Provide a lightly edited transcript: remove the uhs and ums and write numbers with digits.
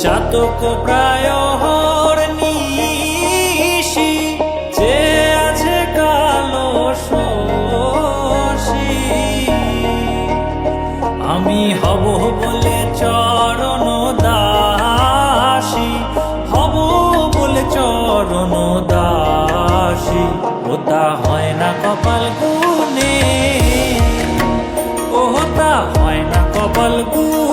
চাতক প্রায় নিশি যে আছে কালো শশী। আমি হব বলে চরণ দাসী, হব বলে চরণ দাসী। ওটা হয় না কপাল গুনে, ওটা হয় না কপাল গুনে।